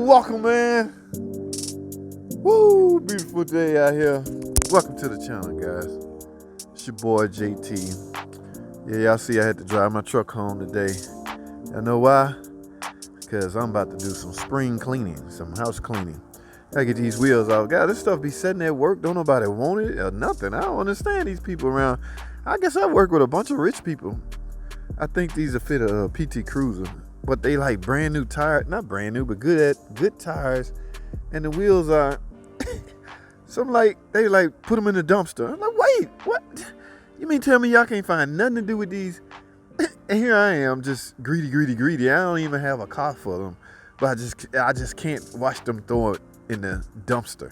Welcome, man. Woo, beautiful day out here. Welcome to the channel, guys. It's your boy JT. Yeah, y'all see I had to drive my truck home today. Y'all know why? Because I'm about to do some spring cleaning, some house cleaning. Gotta get these wheels off. God, this stuff be sitting at work. Don't nobody want it or nothing. I don't understand these people around. I guess I work with a bunch of rich people. I think these will fit a PT Cruiser, but they like brand new tires, not brand new, but good tires, and the wheels are some like they like put them in the dumpster. I'm like, wait, what? You mean tell me y'all can't find nothing to do with these? And here I am, just greedy. I don't even have a car for them, but I just can't watch them throw it in the dumpster.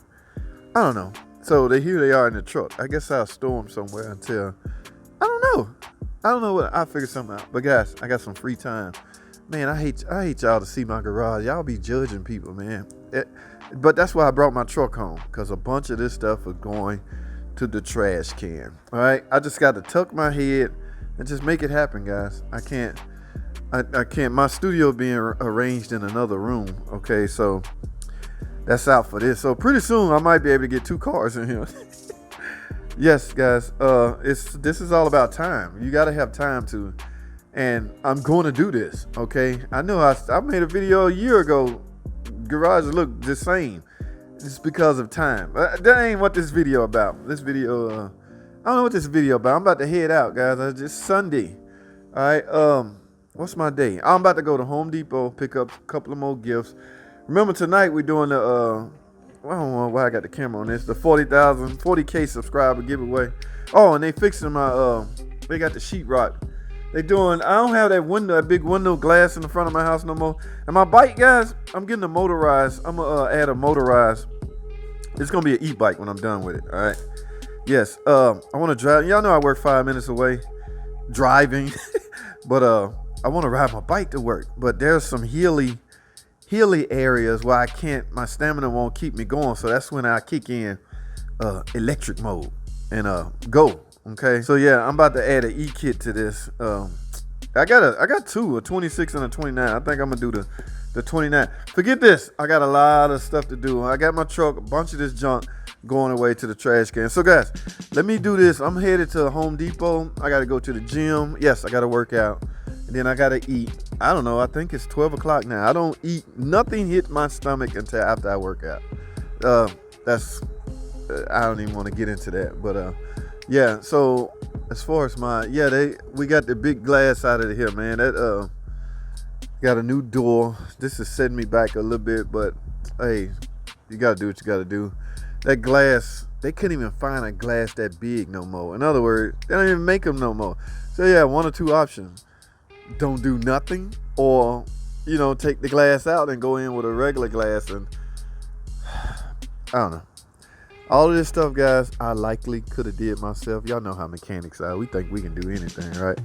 I don't know. So here they are in the truck. I guess I'll store them somewhere until I don't know what. I'll figure something out. But guys, I got some free time. Man, I hate y'all to see my garage. Y'all be judging people, man. But that's why I brought my truck home, because a bunch of this stuff is going to the trash can. All right, I just got to tuck my head and just make it happen, guys. I can't. My studio being arranged in another room. Okay, so that's out for this. So pretty soon I might be able to get 2 cars in here. Yes, guys. This is all about time. You got to have time to, and I'm going to do this. Okay, I know I made a video a year ago. Garage looked the same. It's because of time. That ain't what this video about. This video, I don't know what this video about. I'm about to head out, guys. It's just Sunday. All right. What's my day? I'm about to go to Home Depot, pick up a couple of more gifts. Remember tonight we're doing the I don't know why I got the camera on this. The 40K subscriber giveaway. Oh, and they fixing my they got the sheetrock. They doing. I don't have that big window glass in the front of my house no more. And my bike, guys, I'm getting a motorized. I'm gonna add a motorized. It's gonna be an e-bike when I'm done with it. All right. Yes. I want to drive. Y'all know I work 5 minutes away driving, but I want to ride my bike to work. But there's some hilly areas where I can't, my stamina won't keep me going. So that's when I kick in electric mode and go. Okay. So yeah, I'm about to add an e-kit to this. I got 2, a 26 and a 29. I think I'm gonna do the 29. Forget this. I got a lot of stuff to do. I got my truck, a bunch of this junk going away to the trash can. So guys, let me do this. I'm headed to Home Depot. I gotta go to the gym. Yes, I gotta work out. And then I gotta eat. I don't know. I think it's 12 o'clock now. I don't eat. Nothing hits my stomach until after I work out. I don't even want to get into that. But yeah. So as far as we got the big glass out of here, man. That got a new door. This is setting me back a little bit, but hey, you gotta do what you gotta do. That glass, they couldn't even find a glass that big no more. In other words, they don't even make them no more. So yeah, 1 or 2 options. Don't do nothing, or take the glass out and go in with a regular glass. And I don't know, all of this stuff, guys, I likely could have did myself. Y'all know how mechanics are. We think we can do anything, right?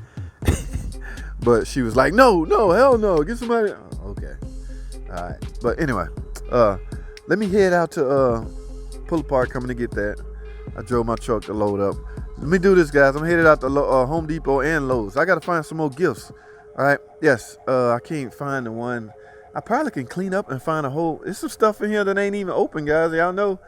But she was like, no, hell no, get somebody. Oh, okay, all right. But anyway, let me head out to pull apart, coming to get that. I drove my truck to load up. Let me do this, guys. I'm headed out to Home Depot and Lowe's. I got to find some more gifts. All right. Yes. I can't find the one. I probably can clean up and find a whole. There's some stuff in here that ain't even open, guys. Y'all know.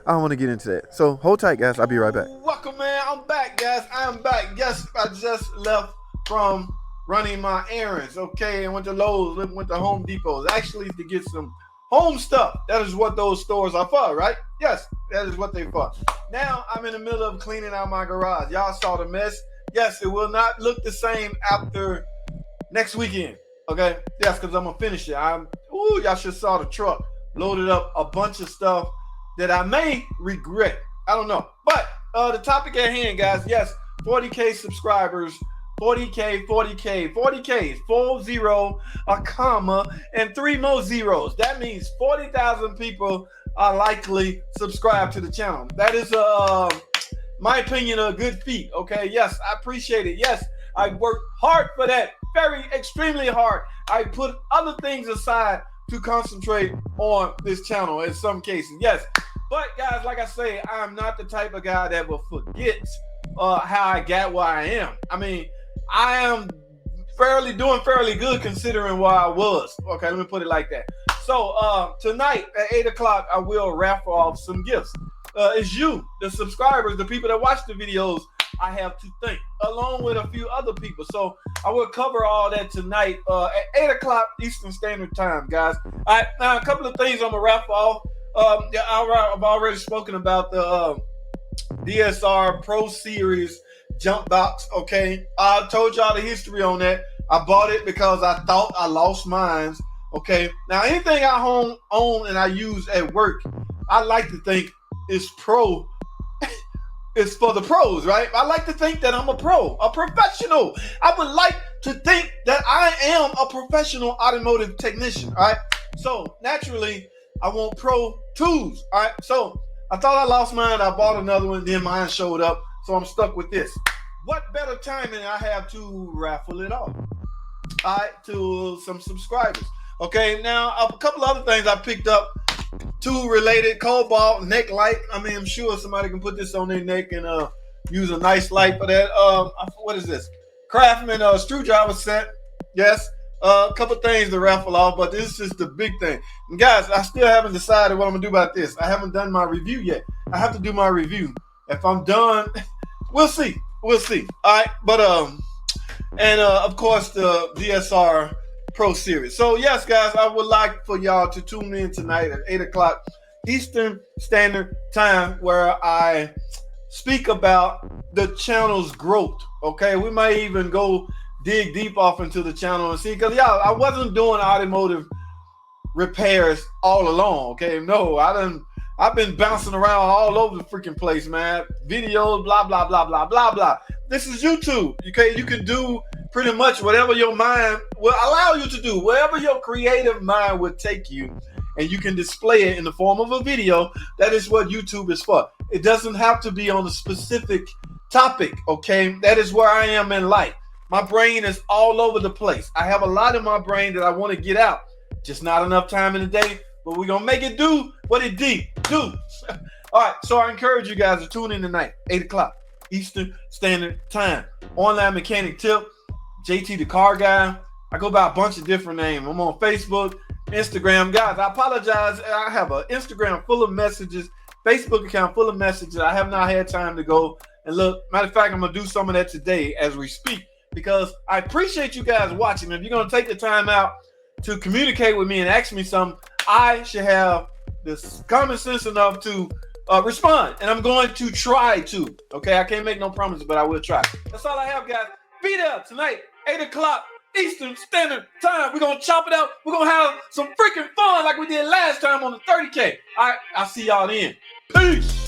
I don't want to get into that. So hold tight, guys. I'll be right back. Welcome, man. I'm back, guys. I'm back. Yes, I just left from running my errands. Okay, and went to Lowe's, went to Home Depot. Actually, to get some home stuff. That is what those stores are for, right? Yes, that is what they're for. Now I'm in the middle of cleaning out my garage. Y'all saw the mess. Yes, it will not look the same after next weekend. Okay? Yes, because I'm gonna finish it. Y'all should saw the truck loaded up a bunch of stuff that I may regret. I don't know. But the topic at hand, guys. Yes, 40K subscribers. 40K, 40 a comma, and 3 more zeros. That means 40,000 people are likely subscribed to the channel. That is, my opinion, a good feat. Okay, yes, I appreciate it. Yes, I worked hard for that, extremely hard. I put other things aside to concentrate on this channel in some cases. Yes, but guys, like I say, I'm not the type of guy that will forget how I got where I am. I mean, I am doing fairly good considering where I was. Okay, let me put it like that. So tonight at 8 o'clock, I will raffle off some gifts. It's you, the subscribers, the people that watch the videos, I have to thank, along with a few other people. So I will cover all that tonight at 8 o'clock Eastern Standard Time, guys. All right, now a couple of things I'm going to raffle off. I've already spoken about the DSR Proseries Jump Box, okay? I told y'all the history on that. I bought it because I thought I lost mine, okay? Now, anything I own and I use at work, I like to think is pro. It's for the pros, right? I like to think that I'm a pro, a professional. I would like to think that I am a professional automotive technician, all right? So, naturally, I want pro tools, all right? So, I thought I lost mine. I bought another one. Then mine showed up. So, I'm stuck with this. What better timing I have to raffle it off? All right, to some subscribers. Okay, now, a couple other things I picked up. Two related cobalt neck light. I mean, I'm sure somebody can put this on their neck and use a nice light for that. What is this? Craftsman screwdriver set. Yes. A couple things to raffle off, but this is the big thing. And guys, I still haven't decided what I'm gonna do about this. I haven't done my review yet. I have to do my review. If I'm done, we'll see. We'll see. All right, but of course the DSR Pro Series. So yes, guys, I would like for y'all to tune in tonight at 8 o'clock Eastern Standard Time, where I speak about the channel's growth. Okay, we might even go dig deep off into the channel and see, because y'all, I wasn't doing automotive repairs all along. Okay, no, I've been bouncing around all over the freaking place, man. Videos, blah blah blah blah blah blah. This is YouTube. Okay, you can do pretty much whatever your mind will allow you to do, wherever your creative mind would take you, and you can display it in the form of a video. That is what YouTube is for. It doesn't have to be on a specific topic, okay? That is where I am in life. My brain is all over the place. I have a lot in my brain that I want to get out. Just not enough time in the day, but we're going to make it do what it do. All right, so I encourage you guys to tune in tonight, 8 o'clock Eastern Standard Time. Online mechanic tip. JT the car guy. I go by a bunch of different names. I'm on Facebook, Instagram. Guys, I apologize. I have an Instagram full of messages, Facebook account full of messages. I have not had time to go and look. Matter of fact, I'm going to do some of that today as we speak, because I appreciate you guys watching. If you're going to take the time out to communicate with me and ask me something, I should have this common sense enough to respond. And I'm going to try to. Okay, I can't make no promises, but I will try. That's all I have, guys. Be there tonight, 8 o'clock Eastern Standard Time. We're going to chop it up. We're going to have some freaking fun like we did last time on the 30K. All right, I'll see y'all then. Peace.